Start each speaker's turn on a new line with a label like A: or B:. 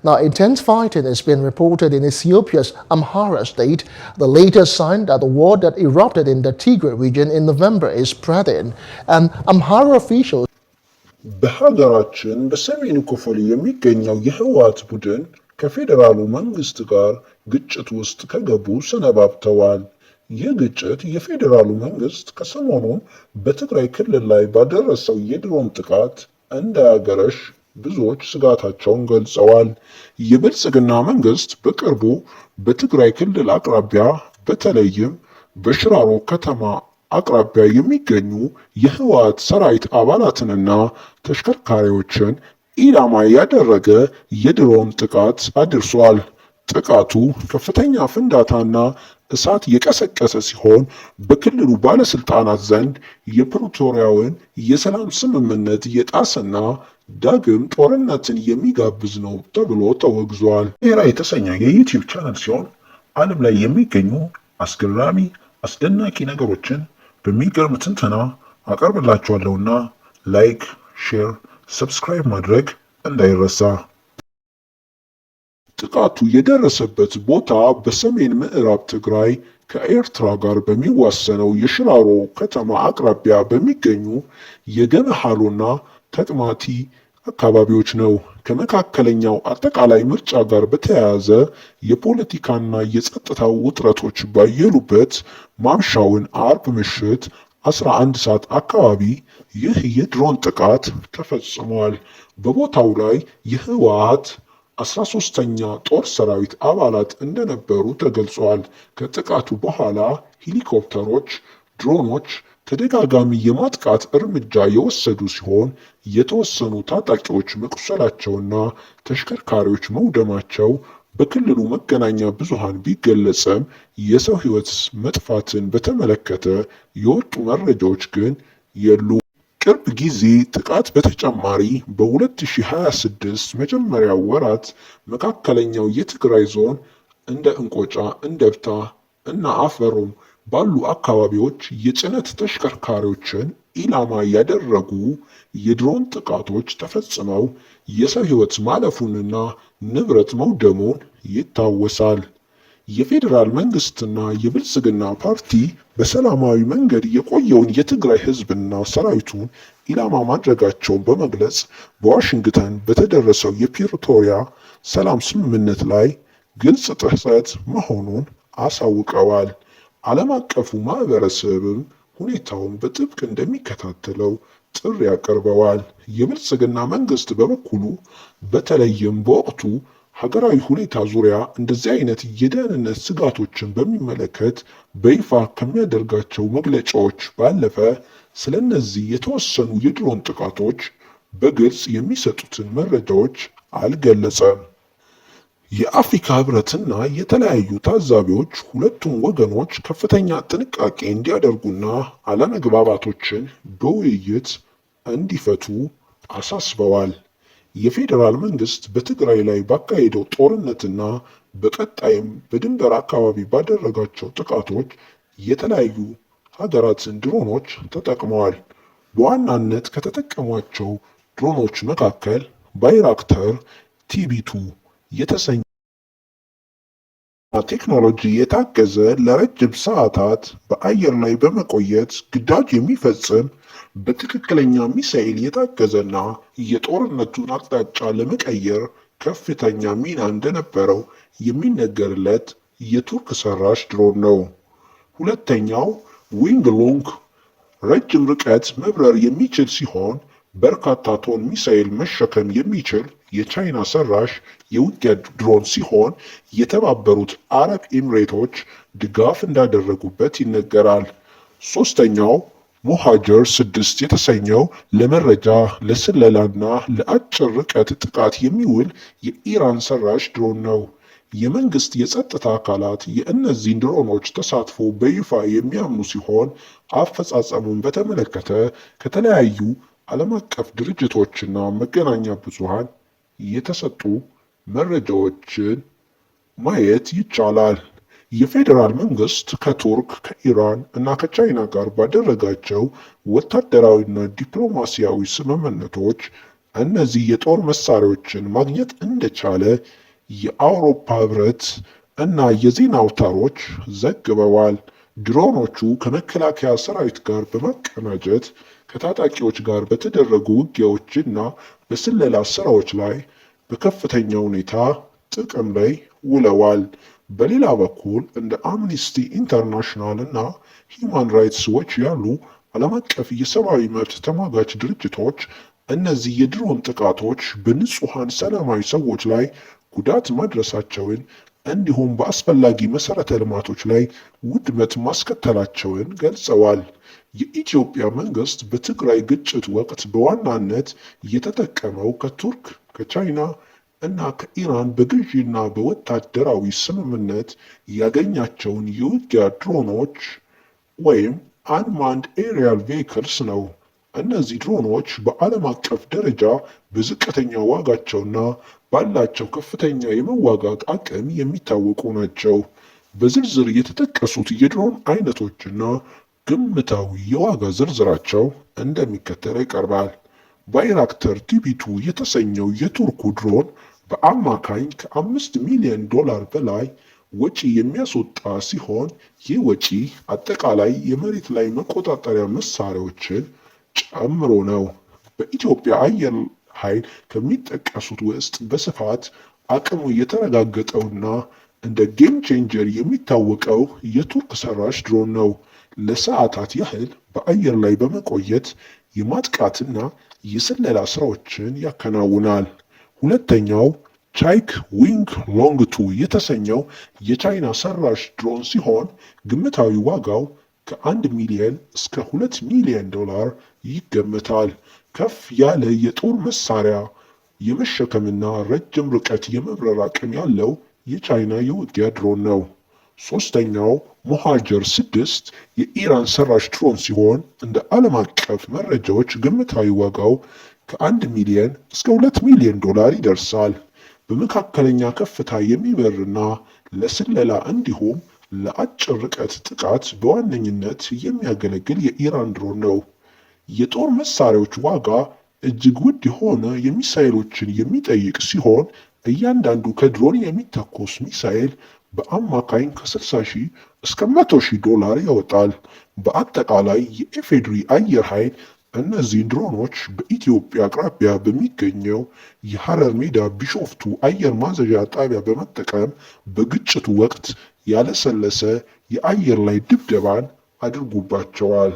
A: Now, intense fighting has been reported in Ethiopia's Amhara state, the latest sign that the war that erupted in the Tigray region in November is spreading. And Amhara officials
B: በሀገራችን በሰሜኑ ክፍል የሚገኘው የህወሓት ቡድን ከፌዴራሉ መንግስት ጋር ግጭት ውስጥ ከገቡ ሰነባብተዋል። ይህ ግጭት የፌዴራሉ መንግስት ከሰሞኑን በትግራይ ክልል ላይ ባደረሰው የድሮን ጥቃት እንዳያገረሽ ብዙዎች ስጋታቸውን ገልጸዋል። የብልጽግና መንግስት በቅርቡ በትግራይ ክልል አቅራቢያ በተለይም በሽራሮ ከተማ አቅራቢያ የሚገኙ የህወሓት ሰራዊት አባላትንና ተሽከርካሪዎችን ኢላማ ያደረገ የድሮን ጥቃት አድርሷል። ጥቃቱ ከፍተኛ ፍንዳታና እሳት የቀሰቀሰ ሲሆን በክልሉ ባለስልጣናት ዘንድ የፕሪቶሪያውን የሰላም ስምምነት የጣሰና ዳግም ጦርነትን የሚጋብዝ ነው ተብሎ ተወግዟል። ሴራ የተሰኘ የዩቲዩብ ቻናል ሲሆን ዓለም ላይ የሚገኙ አስገራሚ አስደናቂ ነገሮችን በሚገርም ትንተና አቀርብላችኋለሁና ላይክ፣ ሼር፣ ሰብስክራይብ ማድረግ እንዳይረሳ። ጥቃቱ የደረሰበት ቦታ በሰሜን ምዕራብ ትግራይ ከኤርትራ ጋር በሚዋሰነው የሽራሮ ከተማ አቅራቢያ በሚገኙ የገመሃሎና ተቅማቲ አካባቢዎች ነው። ከመካከለኛው አጠቃላይ ምርጫ ጋር በተያያዘ የፖለቲካና የጸጥታው ውጥረቶች ባየሉበት ማምሻውን አርብ ምሽት 11 ሰዓት አካባቢ ይህ የድሮን ጥቃት ተፈጽሟል። በቦታው ላይ የህወሓት 13ኛ ጦር ሰራዊት አባላት እንደነበሩ ተገልጿል። ከጥቃቱ በኋላ ሄሊኮፕተሮች፣ ድሮኖች ተደጋጋሚ የማጥቃት እርምጃ የወሰዱ ሲሆን የተወሰኑ ታጣቂዎች መቁሰላቸውና ተሽከርካሪዎች መውደማቸው በክልሉ መገናኛ ብዙሃን ቢገለጽም የሰው ሕይወት መጥፋትን በተመለከተ የወጡ መረጃዎች ግን የሉ። ቅርብ ጊዜ ጥቃት በተጨማሪ በ2026 መጀመሪያ ወራት መካከለኛው የትግራይ ዞን እንደ እንቆጫ፣ እንደብታ እና አፈሮም ባሉ አካባቢዎች የጭነት ተሽከርካሪዎችን ኢላማ ያደረጉ የድሮን ጥቃቶች ተፈጽመው የሰው ሕይወት ማለፉንና ንብረት መውደሙን ይታወሳል። የፌዴራል መንግስትና የብልጽግና ፓርቲ በሰላማዊ መንገድ የቆየውን የትግራይ ህዝብና ሰራዊቱን ኢላማ ማድረጋቸውን በመግለጽ በዋሽንግተን በተደረሰው የፕሪቶሪያ ሰላም ስምምነት ላይ ግልጽ ጥሰት መሆኑን አሳውቀዋል። ዓለም አቀፉ ማህበረሰብም ሁኔታውን በጥብቅ እንደሚከታተለው ጥሪ አቅርበዋል። የብልጽግና መንግስት በበኩሉ በተለይም በወቅቱ ሀገራዊ ሁኔታ ዙሪያ እንደዚህ አይነት የደህንነት ስጋቶችን በሚመለከት በይፋ ከሚያደርጋቸው መግለጫዎች ባለፈ ስለነዚህ የተወሰኑ የድሮን ጥቃቶች በግልጽ የሚሰጡትን መረጃዎች አልገለጸም። የአፍሪካ ህብረትና የተለያዩ ታዛቢዎች ሁለቱም ወገኖች ከፍተኛ ጥንቃቄ እንዲያደርጉና አለመግባባቶችን በውይይት እንዲፈቱ አሳስበዋል። የፌዴራል መንግስት በትግራይ ላይ ባካሄደው ጦርነትና በቀጣይም በድንበር አካባቢ ባደረጋቸው ጥቃቶች የተለያዩ ሀገራትን ድሮኖች ተጠቅመዋል። በዋናነት ከተጠቀሟቸው ድሮኖች መካከል ባይራክተር ቲቢ2 የተሰኘ ቴክኖሎጂ የታገዘ ለረጅም ሰዓታት በአየር ላይ በመቆየት ግዳጅ የሚፈጽም በትክክለኛ ሚሳኤል የታገዘና የጦርነቱን አቅጣጫ ለመቀየር ከፍተኛ ሚና እንደነበረው የሚነገርለት የቱርክ ሰራሽ ድሮን ነው። ሁለተኛው ዊንግ ሎንግ ረጅም ርቀት መብረር የሚችል ሲሆን በርካታ ቶን ሚሳኤል መሸከም የሚችል የቻይና ሰራሽ የውጊያ ድሮን ሲሆን የተባበሩት አረብ ኤሚሬቶች ድጋፍ እንዳደረጉበት ይነገራል። ሶስተኛው ሞሃጀር 6 የተሰኘው ለመረጃ ለስለላና ለአጭር ርቀት ጥቃት የሚውል የኢራን ሰራሽ ድሮን ነው። የመንግስት የጸጥታ አካላት የእነዚህን ድሮኖች ተሳትፎ በይፋ የሚያምኑ ሲሆን አፈጻጸሙን በተመለከተ ከተለያዩ ዓለም አቀፍ ድርጅቶችና መገናኛ ብዙሃን የተሰጡ መረጃዎችን ማየት ይቻላል። የፌዴራል መንግስት ከቱርክ፣ ከኢራን እና ከቻይና ጋር ባደረጋቸው ወታደራዊና ዲፕሎማሲያዊ ስምምነቶች እነዚህ የጦር መሳሪያዎችን ማግኘት እንደቻለ የአውሮፓ ህብረት እና የዜና አውታሮች ዘግበዋል። ድሮኖቹ ከመከላከያ ሰራዊት ጋር በማቀናጀት ከታጣቂዎች ጋር በተደረጉ ውጊያዎችና በስለላ ስራዎች ላይ በከፍተኛ ሁኔታ ጥቅም ላይ ውለዋል። በሌላ በኩል እንደ አምኒስቲ ኢንተርናሽናል እና ሂውማን ራይትስ ዎች ያሉ ዓለም አቀፍ የሰብአዊ መብት ተሟጋች ድርጅቶች እነዚህ የድሮን ጥቃቶች በንጹሐን ሰላማዊ ሰዎች ላይ ጉዳት ማድረሳቸውን እንዲሁም በአስፈላጊ መሰረተ ልማቶች ላይ ውድመት ማስከተላቸውን ገልጸዋል። የኢትዮጵያ መንግስት በትግራይ ግጭት ወቅት በዋናነት የተጠቀመው ከቱርክ፣ ከቻይና እና ከኢራን በግዢና በወታደራዊ ስምምነት ያገኛቸውን የውጊያ ድሮኖች ወይም አንማንድ ኤሪያል ቬሂክልስ ነው። እነዚህ ድሮኖች በዓለም አቀፍ ደረጃ በዝቅተኛ ዋጋቸውና ባላቸው ከፍተኛ የመዋጋት አቅም የሚታወቁ ናቸው። በዝርዝር የተጠቀሱት የድሮን አይነቶችና ግምታዊ የዋጋ ዝርዝራቸው እንደሚከተለው ይቀርባል። ባይራክተር ቲቢ2 የተሰኘው የቱርኩ ድሮን በአማካኝ ከ5 ሚሊዮን ዶላር በላይ ወጪ የሚያስወጣ ሲሆን ይህ ወጪ አጠቃላይ የመሬት ላይ መቆጣጠሪያ መሳሪያዎችን ጨምሮ ነው። በኢትዮጵያ አየር ኃይል ከሚጠቀሱት ውስጥ በስፋት አቅሙ የተረጋገጠውና እንደ ጌም ቼንጀር የሚታወቀው የቱርክ ሰራሽ ድሮን ነው። ለሰዓታት ያህል በአየር ላይ በመቆየት የማጥቃትና የስለላ ስራዎችን ያከናውናል። ሁለተኛው ቻይክ ዊንግ ሎንግ 2 የተሰኘው የቻይና ሰራሽ ድሮን ሲሆን ግምታዊ ዋጋው ከ1 ሚሊዮን እስከ 2 ሚሊዮን ዶላር ይገመታል። ከፍ ያለ የጦር መሳሪያ የመሸከምና ረጅም ርቀት የመብረር አቅም ያለው የቻይና የውጊያ ድሮን ነው። ሶስተኛው ሞሃጀር 6 የኢራን ሰራሽ ድሮን ሲሆን እንደ ዓለም አቀፍ መረጃዎች ግምታዊ ዋጋው ከ1 ሚሊዮን እስከ 2 ሚሊዮን ዶላር ይደርሳል። በመካከለኛ ከፍታ የሚበርና ለስለላ እንዲሁም ለአጭር ርቀት ጥቃት በዋነኝነት የሚያገለግል የኢራን ድሮን ነው። የጦር መሳሪያዎች ዋጋ እጅግ ውድ የሆነ የሚሳኤሎችን የሚጠይቅ ሲሆን እያንዳንዱ ከድሮን የሚተኮስ ሚሳኤል በአማካኝ ከ60,000 እስከ 100,000 ዶላር ያወጣል። በአጠቃላይ የኢፌዴሪ አየር ኃይል እነዚህን ድሮኖች በኢትዮጵያ አቅራቢያ በሚገኘው የሐረር ሜዳ ቢሾፍቱ አየር ማዘዣ ጣቢያ በመጠቀም በግጭቱ ወቅት ያለሰለሰ የአየር ላይ ድብደባን አድርጎባቸዋል።